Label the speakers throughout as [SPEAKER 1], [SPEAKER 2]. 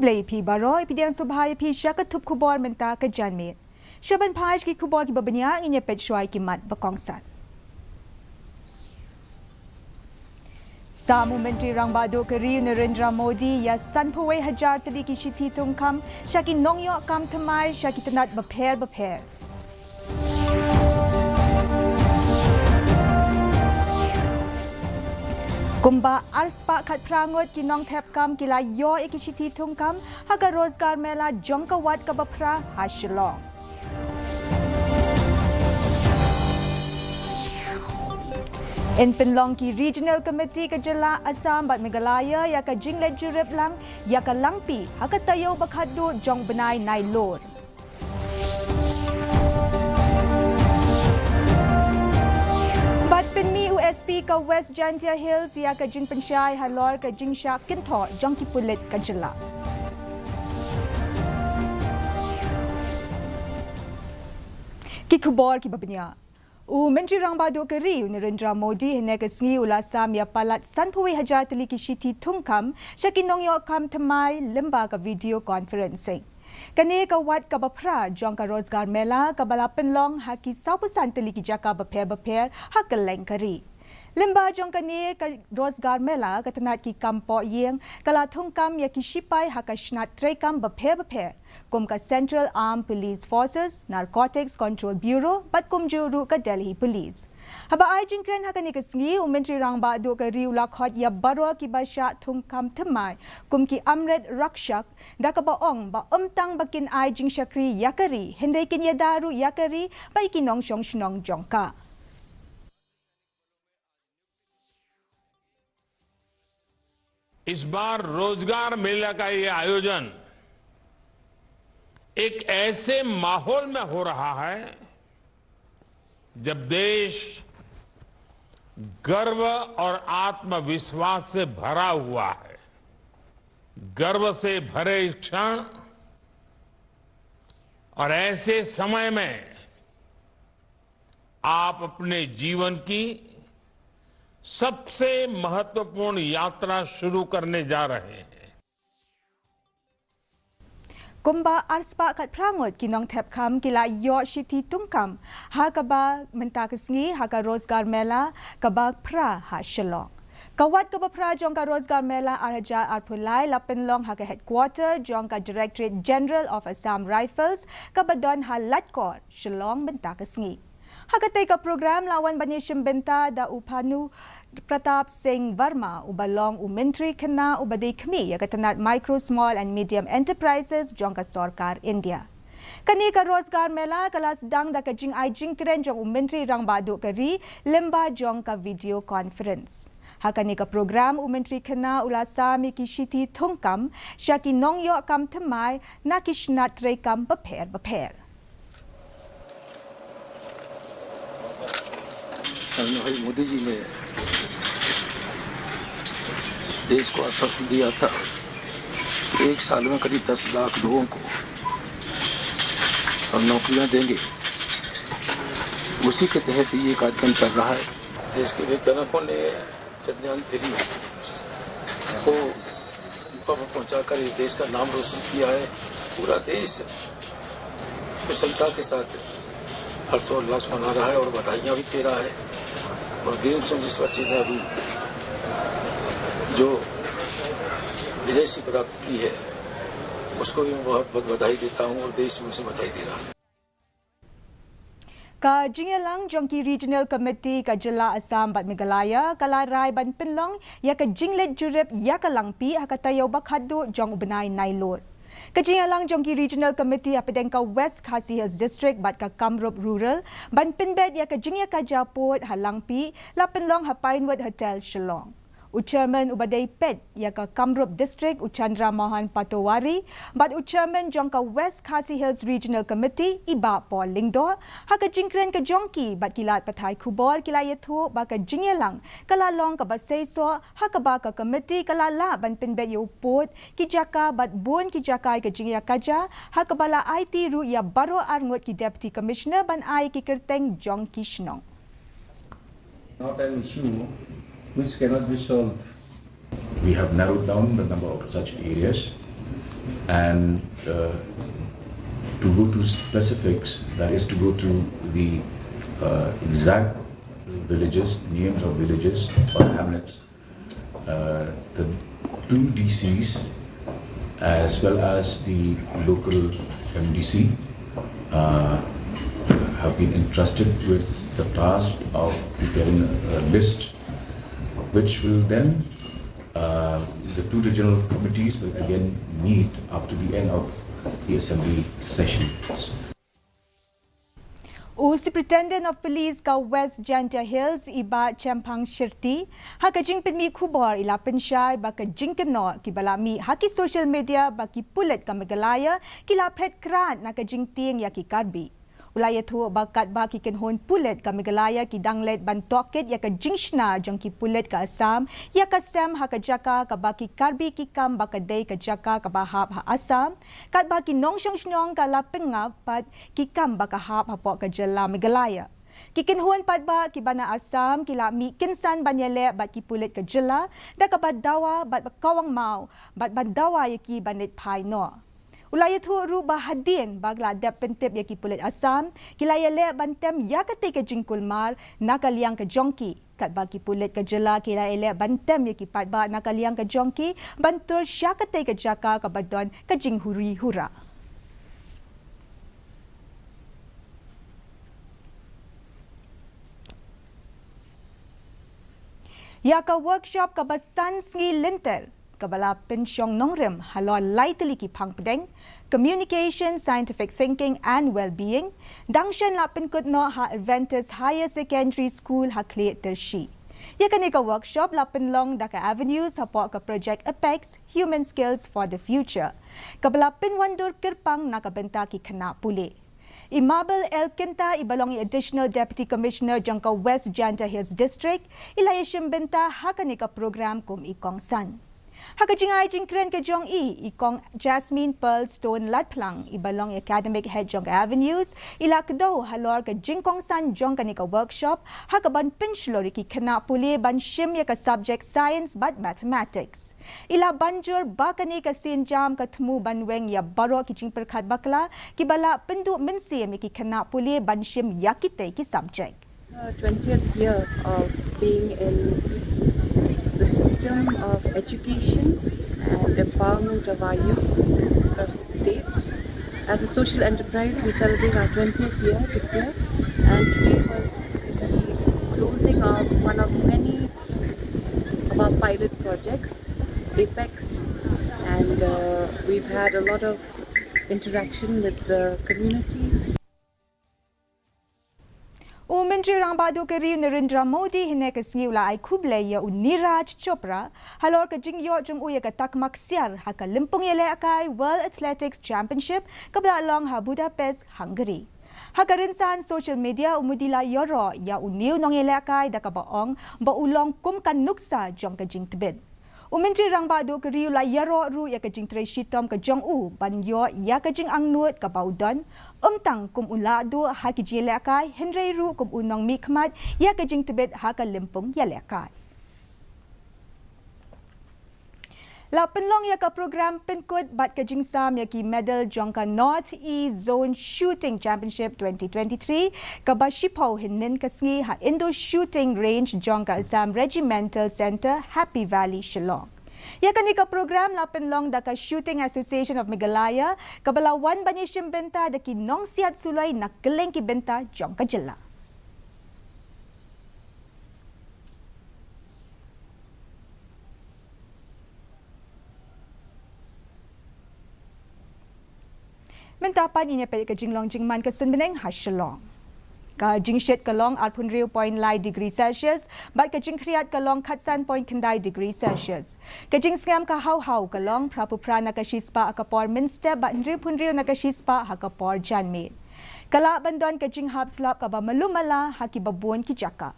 [SPEAKER 1] Play pi baro ipidian subhaya pi syaka tup kubor menta ke janmit. Syaban paj ki kubor ki babanya inya pet syai ki mat bakongsat. Samu Menteri Rang Badu Keri Narendra Modi ya sanpawai hajar tadi ki shiti tungkam syaki nongyo kam temai syaki tenat beper. Kumba arspa kat prangut ki nong tep kam kila yo iki shiti tungkam haga rozgar mela jongka wat ka bapra hasilong. In Penlong ki Regional Committee ke Jela Assam bat Meghalaya ya ka jinglet jurip lang ya ka langpi haka tayo bakhadu jong benai nai lor. Bat penmi USP ka West Jantia Hills ya ka jing pensyai halor ka jing syak kintor jong ki pulit ka Jela. Ki kubor ki babanya. Menteri Rang Badu Keri Narendra Modi hene kesngi ulasam ya palat sanpui hajar teli ki shiti tungkam syakin nongyo kam temai lemba ka video conferencing. Kani ka wat ka bapra jong ka rozgar mela ka bala penlong haki 100% teli ki jaka beper hak leng kari. Lemba jong kani ka rozgar mela ka tenat ki kampo yeng kala tungkam ya ki shipai haka shnat trekam beper. Kum ka Central Armed Police Forces, Narcotics Control Bureau, bat kum juru ka Delhi Police. Haba ay jingkren haka ni kasngi Menteri Rang Badu ka riula khot ya baro ki basya tungkam temai kum ki amret rakshak da ka baong ba umtang bakin ay jing syakri yakari hendai kin ya daru yakari ba ikinong syong shnong jongka.
[SPEAKER 2] इस बार रोजगार मेला का ये आयोजन एक ऐसे माहौल में हो रहा है जब देश गर्व और आत्मविश्वास से भरा हुआ है। गर्व से भरे इस क्षण और ऐसे समय में आप अपने जीवन की सबसे महत्वपूर्ण यात्रा शुरू करने जा रहे हैं।
[SPEAKER 1] Kumba arspa kat prangut ki nong tep kam kila yo shiti tungkam ha kaba menta kesngi ha ka rozgar mela kaba pra ha shalong. Kawat kaba pra jong ka rozgar mela arhaja arpulai lapenlong ha ka headquarter jong ka Directorate General of Assam Rifles kaba don ha latkor shalong menta kesngi. Hakatai ka program lawan banishim benta da upanu Pratap Singh Verma ubalong Menteri Kena ubadai kami ya katanat micro small and medium enterprises jong ka Sarkar India. Kani ka rozgar mela kelas dang da ka jing ai jing kren jong Menteri Rang Badu Keri lemba jong ka video conference. Hakani ka program Menteri Kena ulasami ki shiti thungkam syaki nongyo kam temai na kishnat rekam beper.
[SPEAKER 3] भाई मोदी जी ने देश को आश्वासन दिया था कि 1 साल में करीब 10 लाख लोगों को और नौकरियां देंगे। उसी के तहत ये कार्यक्रम चल रहा है। देश के वैज्ञानिकों ने चंद्रयान 3 को ऊपर पहुंचाकर इस देश का नाम रोशन किया है। पूरा देश कुशलता के साथ हर्षोल्लास मना रहा है और बधाइयां भी दे रहा है। और गेम्स में जिस बच्चे ने अभी जो विजय सिंह प्राप्त की है उसको भी मैं बहुत बहुत बधाई देता हूं और देश में उसे बधाई दे रहा है।
[SPEAKER 1] Ka jingelang jongki Regional Committee ka Jela Assam bat Meghalaya kala rai ban penlong ya ka jinglet jurip ya ka langpi hakatayo bakhadu jong benai nailor. Kajingalang jongki Regional Committee apedeng ka West Khasi Hills District bat ka Kamrup Rural ban pinbet ya ka jingya ka Japot halangpi la penlong ha Pinewood Hotel Shillong. Uchairman ubadai pet ya ka Kamrup District Uchandra Mohan Patowari bat uchairman jong ka West Khasi Hills Regional Committee iba Paul Lingdo ha ka jingkren ka jongki bat kilat pathai khubor kila yetho ba ka jingelang kala long ka basaiso ha ka ba ka committee kala la ban pinbet yo pot ki jaka bat bon ki jaka ka jingya kaja ha ka bala IT ru ya baro arngot ki deputy commissioner ban ai ki kerteng jongki shnong.
[SPEAKER 4] Not an issue which cannot be solved. We have narrowed down the number of such areas
[SPEAKER 5] and to go to specifics, that is to go to the exact villages, names of villages or hamlets, the two DCs as well as the local MDC have been entrusted with the task of preparing a list, which will then the two regional committees will again meet after the end of the assembly sessions.
[SPEAKER 1] Superintendent of Police ka West Jantia Hills iba Champang Shirti haka jing pinmi kubor ila pensyai baka jing keno kibalami haki social media baki pulet ka Meghalaya kila pret kran naka jing ting ya ki karbi. Ulaya tu bakat baki kenhon pulet ka Meghalaya ki danglet ban toket ya ka jingshna jong ki pulet ka Assam ya ka sem ha ka jaka ka baki karbi ki kam baka day ka jaka ka bahap ha Assam kat baki nongshong shnong ka lapengap pat ki kam baka hap ha po ka jala Meghalaya. Kikinhuan pat ba ki bana Assam kila mi kinsan banyale bat ki pulet ka jala da ka badawa bat kawang mau bat badawa ya ki banit pai no. Ulaya tu ruba hadin bagla dap pentip ya ki pulet Assam kilaya le bantem ya kate ke jingkul mar nakaliang ke jongki kat bagi pulet ke jela kilaya le bantem ya ki patba nakaliang ke jongki bantul syakate ke jaka ke badon ke jinghuri hura. Ya ka workshop ka basan sngi linter kabala pensyong nongrem halon laiteli ki pangpedeng communication, scientific thinking and well-being dangshan la penkut no ha Adventist Higher Secondary School ha kleet tershi. Ya kani ka workshop la penlong daka avenues support ka project Apex Human Skills for the Future. Kabala penwandur kirpang nakabenta ki kana puli. Imabel El Kinta ibalong Additional Deputy Commissioner jangka West Janta Hills District ilayashim benta hakani ka program kum ikong san. Haka jingay jingkren ke jong ikong Jasmine Pearl Stone Latplang ibalong Academic Head jong Avenues ila kdo halor ke jingkong san jong kanika workshop haka ban penslori ki kana puli ban shim ya ka subject science but mathematics ila banjur ba kanika sin jam ka tmu ban weng ya baro ki jing perkhat bakla ki bala pendu mensim ki kana puli ban shim yakite ki subject.
[SPEAKER 6] 20th year of being in the system of education and empowerment of our youth across the state. As a social enterprise, we celebrate our 20th year this year, and today was the closing of one of many of our pilot projects, Apex, and we've had a lot of interaction with the community.
[SPEAKER 1] Menteri Rambado Kari Narendra Modi hine ke sngiula ai kuble ya Niraj Chopra halor ke jingyo jong uya ke takmak siar ha ka limpung yele akai World Athletics Championship kabla along ha Budapest, Hungary. Ha ka rinsan social media umudila yoro ya uniu nong yele akai da ka baong ba ulong kum kan nuksa jong ke jing tibet. Menteri Rambado Kari la yaro ru ya ke jing tre shitom ke jong u banyo ya ke jing angnut ka baudan tang kum ulado ha ki jele akai Henry ru kum unong mikmat ya ke jing tibet ha ka limpung yele akai. La penlong ya ka program penkut bat ke jing sam ya ki medal jong ka North East Zone Shooting Championship 2023 ka ba shipo hinin ka sngi ha Indo Shooting Range jong ka Assam Regimental Center Happy Valley Shillong. Ya kani ka program la penlong da ka Shooting Association of Meghalaya kabalawan banishim benta da ki nong siat sulay na keleng ki benta jong ka jela. Mentapan inya pe ka jinglong jingman ka sunbeneng ha Shillong. Ka jingshet kalong 8.9 degree Celsius, bat ka jingkriat kalong katsan point kendai degree Celsius. Ka jingskam ka haw kalong prapupra na ka shispa akapor minste bat nrip na ka shispa hakapor janmit. Kala bandon ka jinghap slap ka ba malumala haki babon ki jaka.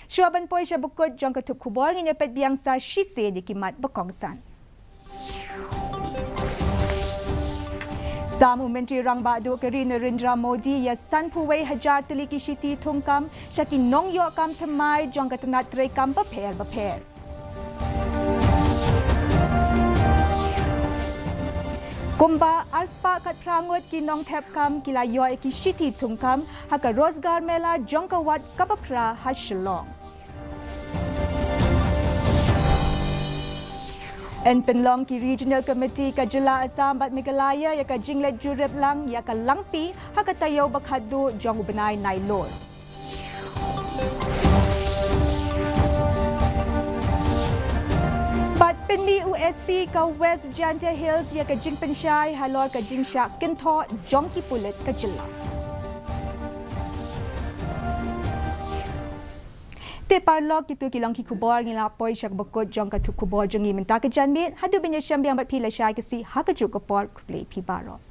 [SPEAKER 1] Shuaban poy siya bukod jong katup kubor nginyapet biyang sa shise di kimat bakongsan. Samu Menteri Rangbado Kari Narendra Modi ya sanpuway hajar teliki shiti thungkam syaki nongyo kam thamai jong katanat trekam baper. Kumba arspa kat prangut ki nong thep kam kila yo ki shiti tungkam haka rozgar mela jongkawat kapapra hashlong. En penlong ki regional committee ka jela Assam bat Meghalaya ya ka jinglet jurep lang ya ka langpi haka tayo bakhadu jong ubenai nailor. Bat penmi USP ka West Janta Hills ya ka jing pensyai halor ka jing syak kentho jongki pulet ka jela. Te parlok itu kilang ki kubor ngila poi syak bakot jong ka tu kubor jongi menta ka janmit hadu benya syambiang bat pila syai kasi haka juk kapor kuplay pi baro.